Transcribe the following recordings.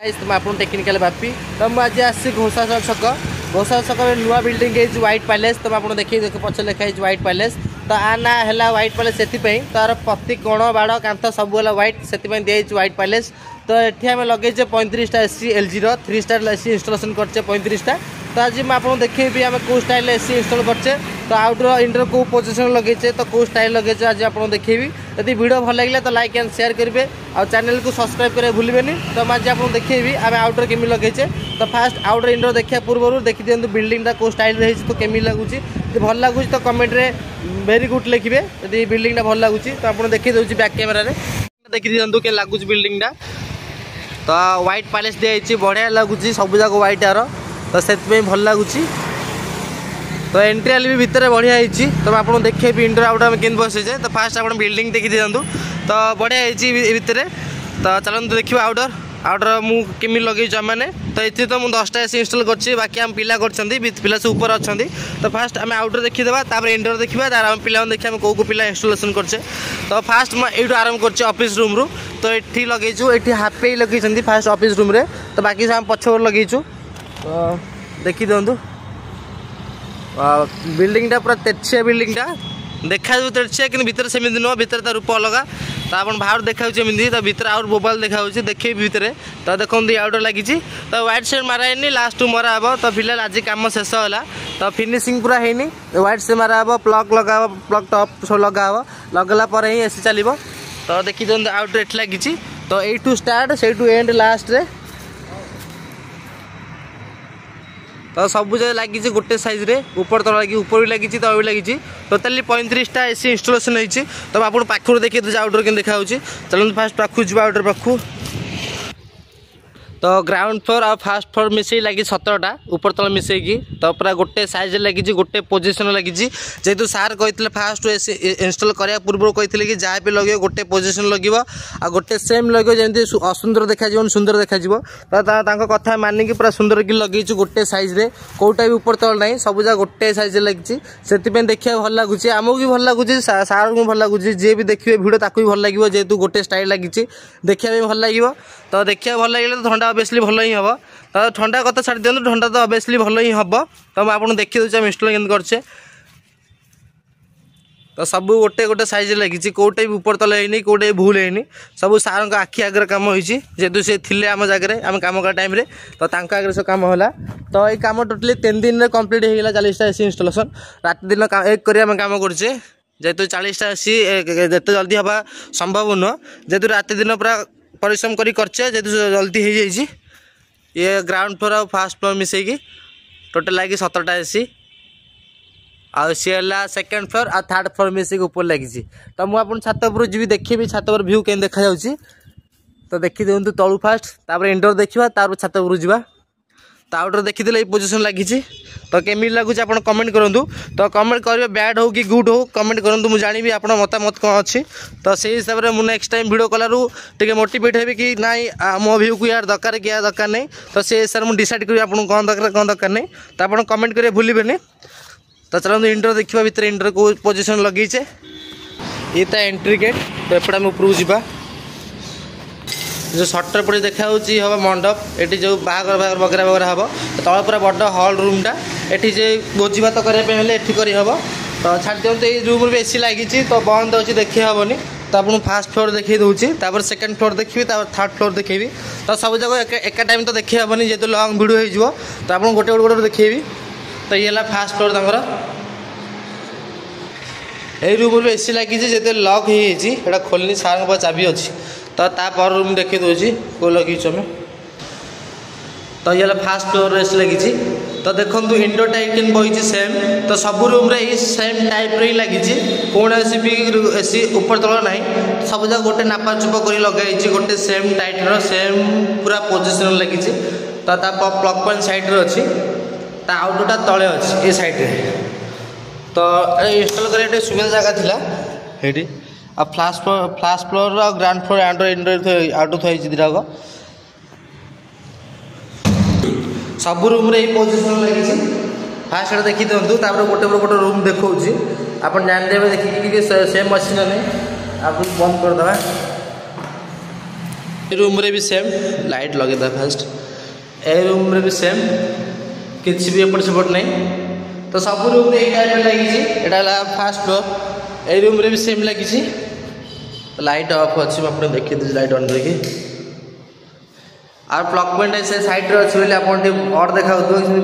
तुम आप टेक्निकल बापी तो मुझे आज आसी घोषा छक नुआ बिल्डिंग व्हाइट पैलेस तुम आप देखिए देख पचे लिखाई व्हाइट पैलेस तो आ ना है व्हाइट पैलेस से तार प्रति कोण बाड़ कांथ सब व्हाइट से दिखाई व्हाइट पैलेस तो ये आम लगे 35टा AC LG 3 star AC installation करचे 35टा तो आज मुझे देखी आम कौ स्टाइल एसी इंस्टॉल करचे तो आउटडोर इंडोर को पोजिशन लगे तो कौ स्टाइल लगे आज आपको देखी यदि वीडियो भल लगे तो लाइक एंड शेयर करेंगे और चैनल को सब्सक्राइब करें भूलें तो आज आपको देखी आम आउटडोर केमी लगे तो फास्ट आउटडोर इंडोर देखा पूर्व देखी दिखाँ बिल्डिंगटा कौ स्टाइल रही तो केमी लगुच भल लगुच तो कमेंट रे वेरी गुड लिखे यदि बिल्डिंगटा भल लगुच तो आपको देखी दूसरी बैक कैमेरा देखी दिखाँ के लगुच बिल्डिंगटा तो व्हाइट पैलेस दिखाई बढ़िया लगुच सब जाक व्हाइट यार तो से भल लगुच तो एंट्री आली भी भितर बढ़िया होती तो आपको देखे इंडोर आउटडोर आम केम बसचे तो फास्ट आप बिल्डिंग देखी दिखाँ तो बढ़िया होती भितर तो चलते देखिए आउटडोर आउटडोर मुझे लगे मैंने तो ये तो मुझे 10टा एसी इंस्टॉल कर बाकी आम पिला पिला सब ऊपर अच्छा तो फास्ट आम आउटडोर देखीदेवा इंडोर देखा तार आम पिला देखिए कौ को पिला इंस्टॉलेशन करचे तो फास्ट मैं ये आरम्भ कर ऑफिस रूम रू तो ये लगेचु ये हाफे लगे फास्ट ऑफिस रूम रे तो बाकी सब आम पछर लगेचु तो देखी दिखाँ बिल्डिंगटा पूरा तेरछिया बिल्डिंगटा देखा तेरछिया कि भितर सेमती नुह भितर तार रूप अलग तो आप बाहर देखा तो भितर आउट मोबाइल देखा देखे भितर तो देखो आउटडोर लगी तो व्हाइट सेट मारानी लास्ट मरा हे तो फिलहाल आज कम शेष है तो फिनिशिंग पूरा है व्हाइट से मारा हे प्लग लगा प्लग टप सब लगा लगला ही एसी चलो तो देखी दिखाँ आउटडोर एट लगी तो यू स्टार्ट से एंड लास्ट रे तो सब जगह लगी गोटे साइज रे ऊपर तल लगी ऊपर भी लगी तल भी लगी टोटाली 35टा एसी इंस्टॉलेशन होती तो आप पाखु देखिए आउटडोर के देखा चलते फास्ट पाखु जी आउटडोर पाखु तो ग्राउंड फ्लोर और फास्ट फ्लोर मिसे लगी 17टा ऊपर तल मिसेकी तो पूरा गोटे साइज लगी गोटे पोजिशन लगी जेहेतु सार कहते फास्ट इंस्टॉल कराया पूर्व कहते कि जहाँ भी लगे गोटे पोजिशन लगे आ गोटे सेम लगे जमी असुंदर देखा सुंदर देखा तो कथा मानिकी पूरा सुंदर कि लगे गोटे साइज रे कौटा भी ऊपर तल ना सब जगह गोटे साइज लगी से देखा भल लगुच आमको भी भल लगुच सार को भल लगुच जी भी देखिए भिडियो ताकू भी भल लगे जेहेतु गोटे स्टाइल लगी देखा भी भल लगे तो देखा भल लगे तो ठंडा ऑब्वियसली भल ही हम तो ठंडा कथा छाड़ दिखाँ ठंडा तो ऑब्वियसली भल ही हम तो आपको देखी दूसरे आम इंस्टॉल केमती करचे तो सब गोटे गोटे साइज लगी कौटे भी ऊपर तल है कौटे भी भूल है सब सार आखि आगे कम होती जेहेतु सी थे आम जगह आम कम कर टाइम तो आगे सब कम है तो ये कम टोटाली 3 दिन में कंप्लीट होगा 40टा एसी इंस्टॉलेशन रात दिन एक कर कम करचे जेहेतु 40टा एसी जिते जल्दी हवा संभव नुह जेहेतु रात दिन पूरा परिश्रम करचे जेहेतु जल्दी हो जाए ये ग्राउंड फ्लोर और फास्ट फ्लोर मिसेकी टोटल लगी 17टा एसी आ सी है सेकेंड फ्लोर और थर्ड फ्लोर मिसेकी ऊपर लगी तो मुझे छात उपर जी देखी छात पर व्यू के देखा तो देखी दिखाँ तलू फास्ट तापर इंडोर देखा तापर छात उपर जावा तो आउटडोर देखी ये पोजिशन लगी तो केमी लगुच आप कमेंट करूँ तो कमेंट करेंगे बैड हो कि गुड हो कमेंट करूँ मुझे जानी आप मतामत कौन अच्छी तो से हिसाब से मुझे नेक्स्ट टाइम वीडियो कलू टे मोटिवेट हेबी कि नाई मो व्यू को यार दरकार कि यार दरकार नहीं तो से हिसाब से मुझे डिसाइड करी आपको कौन दरकार नहीं तो आप कमेंट करेंगे भूलें तो चलते इंडोर देखा भितर इंडोर को पोजिशन लगेचे ये तो एंट्री गेट तो एपटे आम उपरକୁ ଯିବା जो सटर पड़े देखा हम मंडप ये जो बाहर बाहर वगैरह वगैरह हम तले पूरा बड़ हल रूमटा ये भोजी भात करने करहब तो छाड़ दिखाँ तो ये रूम भी एसी लगी तो बंद अच्छी देखी हेनी तो आपको फास्ट फ्लोर देखी दूसरी सेकेंड फ्लोर देखी थर्ड फ्लोर देखेबी तो सब जगह एक टाइम तो देखी हेनी जेहतु लंग वीडियो हो तो आपको गोटे गोटे गोटे देखेबी तो ये है फास्ट फ्लोर तंकर यही रूम भी एसी लगी जो लक हो खोलनी सार पास चाबी अच्छी तो तापर रूम देखी दूसरी को लगी आम तो ये फास्ट फ्लोर एसी लगी तो देखो इंडोर टाइप बही सेम तो सब रूम रे सेम टाइप रे लगी कौन भी एसी ऊपर तल ना सब जगह गोटे नापा चुप कर लगे गोटे सेम टाइप सेम पूरा पोजिशन लगी तो प्लग पॉइंट साइड अच्छी आउटडोरटा तले अच्छी ये साइड रे तो इंस्टॉल कर सुविधा जगह थी ये आ फ्लाश फ्लोर और ग्राउंड फ्लोर आउटडोर थी दिटाक सब रूम रे पोजिशन लगी फास्ट देखी दिखाँ तापर गोटे गोटे रूम देखा आप जानदेवे देखिए सेम अच्छी ना नहीं आप बंद करदे रूम रे भी सेम लाइट लगे था फास्ट ए रूम रे भी सेम किसी भी एपट सेपट नहीं तो सब रूम रे एक टाइप लगी एटा फास्ट फ्लोर ए रूम रे भी सेम लगी लाइट ऑफ अच्छी आप देखिए लाइट ऑन करके और प्लग पॉइंट से साइड रे अच्छे बोले आपन और देखा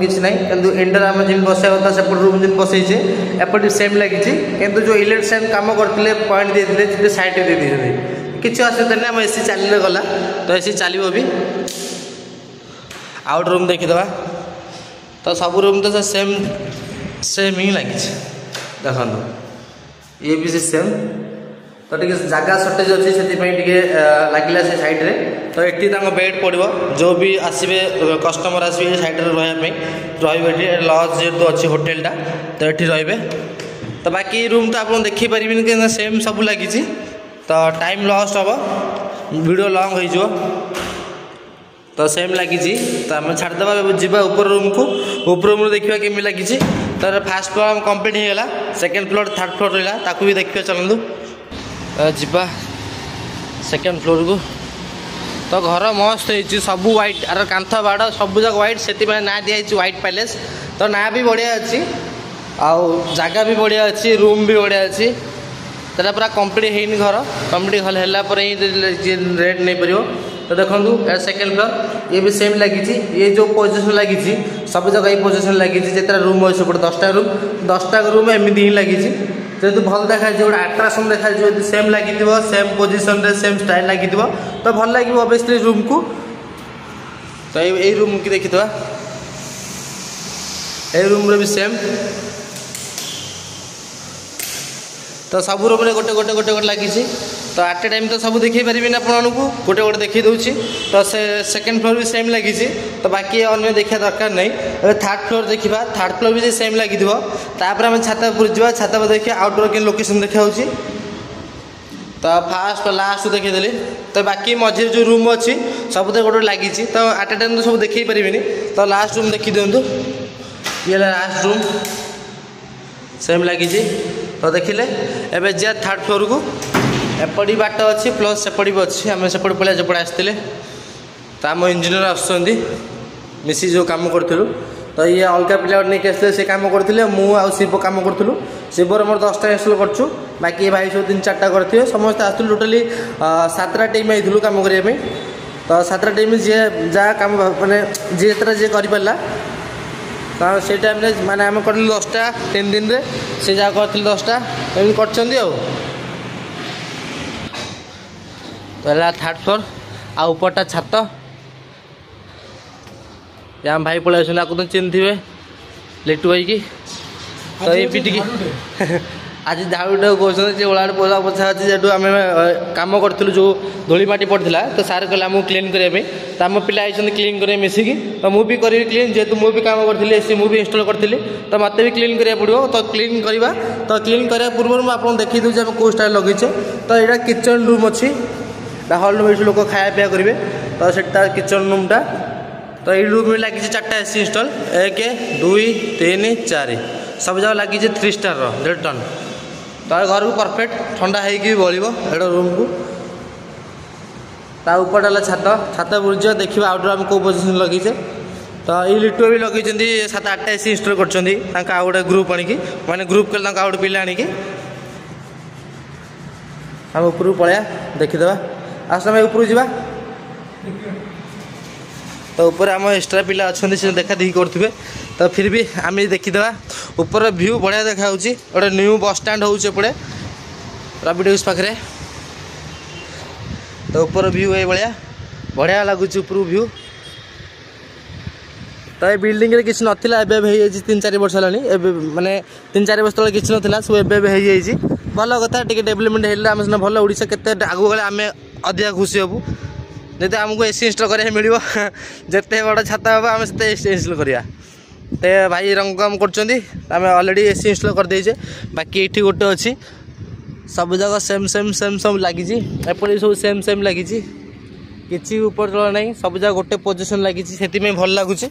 किसी ना कि इंटर आम जिन बसा होता सेपट रूम जिन बसईचे एपट सेम लगी किंतु जो इलेक्ट्रिशियन काम करते पॉइंट देते साइड दे दी किसी असुविधा नहीं आम एसी चलने गला तो एसी चलो भी आउट रूम देखीदे तो सब रूम तो सेम सेम ही लगी देखो ये भी सेम तो टे जगह सर्टेज अच्छी से लगे से साइड रे तो ये बेड पड़ो जो भी आसवे कस्टमर आसवे साइड रे रही लज जेहतु अच्छी होटेलटा तो ये रे तो बाकी रूम तो आप देखिपारे कि सेम सब लगी तो टाइम लॉस्ट हम वीडियो लॉन्ग हो तो सेम लगी तो आम छाड़देवा जीवा ऊपर रूम को ऊपर रूम देखा केमी लगी तो फास्ट फ्लोर कंप्लीट होगा सेकेंड फ्लोर थर्ड फ्लोर रहा ताकू भी देखिए चलतु जीवा सेकेंड फ्लोर को तो घर मस्त हो सब व्हाइट आर कांथ बाड़ सब जगह व्हाइट से ना दिखाई व्हाइट पैलेस तो ना भी बढ़िया अच्छी आउ जगह भी बढ़िया अच्छी रूम भी बढ़िया अच्छी तो पूरा कंप्लीट होनी घर कंप्लीट हल रेट नहीं पार तो देखो सेकेंड फ्लोर ये भी सेम लगी ये जो पोजिशन लगी सब जगह ये पोजिशन लगी जितना रूम अच्छे पड़े 10टा रूम एमती ही लगी जेहतु भल देखा गोटे आट्राक्शन देखा सेम लगी सेम पोजिशन रे सेम स्टाइल लगी तो भल लगे ऑब्वियसली रूम को तो ये रूम की देखी ए रूम रे भी सेम तो सब रूम रे गोटे गोटे गोटे गोटे लगी तो एट ए टाइम तो सब देखी पारे आपको गोटे गोटे देखी दूसरी तो से सेकेंड फ्लोर भी सेम लगी तो बाकी अन्य देखा दरकार नहीं थर्ड फ्लोर देखा थर्ड फ्लोर भी सेम लगी तापर आम छात पर जा छात पर देखिए आउटडोर के लोकेशन देखा तो फास्ट लास्ट देखीदेली तो बाकी मझे जो रूम अच्छी सब तो गोटे लगी तो एट ए टाइम तो सब देखी पारे तो लास्ट रूम देखी दिंतु ये लास्ट रूम सेम लगी तो देखिले एवं जा थर्ड फ्लोर को एपटी बाट अच्छी प्लस सेपटी भी अच्छी आम सेपट पड़े जपटे आसते तो आम इंजीनियर आसुँच मिसी जो कम करूँ तो ये अलग पिला नहीं आसते से कम करते मु आ शिव कम करूँ शिवर मोर 10टा इनस्टल करूँ बाकी ये भाई सब 3-4टा करते समस्त आसलु टोटाली 7टा टीम आई कम करने तो 7टा टीम जी जहाँ कम मैंने जी जी कर तो से टाइम माने आम कर 10टा 3 दिन रे से जहाँ कर 10टा एम कर तो थर्ड फ्लोर आ ऊपरटा छात यहाँ भाई पड़े आपको तो चिन्ह थे लिटू भाई की तो ये भी आज झाड़ूटा कहते ओलाड़ पोला पोछा अच्छी जेटू आम कम करूँ जो धूलीमाटी पड़ता तो सार कहले आमको क्लीन करने तो आम पिला क्लीन करें मिसिकी तो मुझे करी क्लीन जेहतु मुझे कम करी एसी मुझे इंस्टॉल करी तो मत भी क्लीन करा पड़ो तो क्लीन करवा तो क्लीन करने पूर्व मुझे देखी दूसरी आम कौ स्टाइल लगेचे तो यहाँ किचन रूम अच्छी हल रूम लोक खाया पीया करेंगे तो सेटा किचन रूमटा तो ये रूम में लगी 4टा एसी इंस्टॉल 1 2 3 4 सब जगह लगी 3 स्टार 1.5 टन तो घर को परफेक्ट ठंडा होगी बड़ो एटा रूम को ऊपर छात छात बुर्ज देखिए आउटडोर आम कौ पोजिशन लगे तो ये लिटू भी लगे 7-8टा एसी इंस्टॉल कर गोटे ग्रुप आणिकी माने ग्रुप कले गोटे पिला आणिकी आम ऊपर पलैया देखीदे आस ऊपर जा तो ऊपर आम एक्सट्रा पिला अच्छा से देखा देखी करेंगे तो फिर भी आम देखीदे ऊपर व्यू बढ़िया देखा गोटे न्यू बस स्टाण्ड होपटे रबिड हाउस पाखे तो ऊपर व्यू ये भाया बढ़िया लगुच ऊपर व्यू तो ये बिल्डिंग रे किसी नाला 3-4 वर्ष है माने 3-4 वर्ष तक किसी नाला सब एवं भल कथा टे डेवलपमेंट है आम भल ओडिशा केते आगू गले आम अधिक खुशी हबू जब आमको एसी इंस्टॉल करा मिल जिते बड़ छाता हम आम से इंस्टॉल करवा तो भाई रंग काम कर ऑलरेडी एसी इंस्टॉल कर देचे बाकी ये गोटे अच्छी सब जगह सेम सेम सेम सब लगी एपटे सब सेम सेम लगी किसी ऊपर तल नहीं सब जगह गोटे पोजिशन लगी से भल लगुच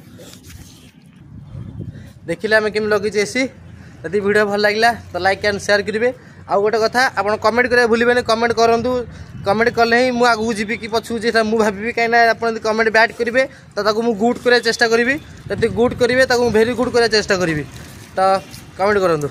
देखिले आम केमी लगे एसी यदि वीडियो भल लगे तो लाइक एंड शेयर करेंगे आउ गोटे कथा आप कमेंट करें भूलें कमेंट करूँ कमेंट कले ही मुझे आगू जी कि पछू जी मुझे भावी कहीं आप कमेंट बैड करेंगे तो मुझे गुड कराया चेष्टा करी जब गुड करेंगे भेरी गुड कराया चेष्टा करी तो कमेंट करूँ।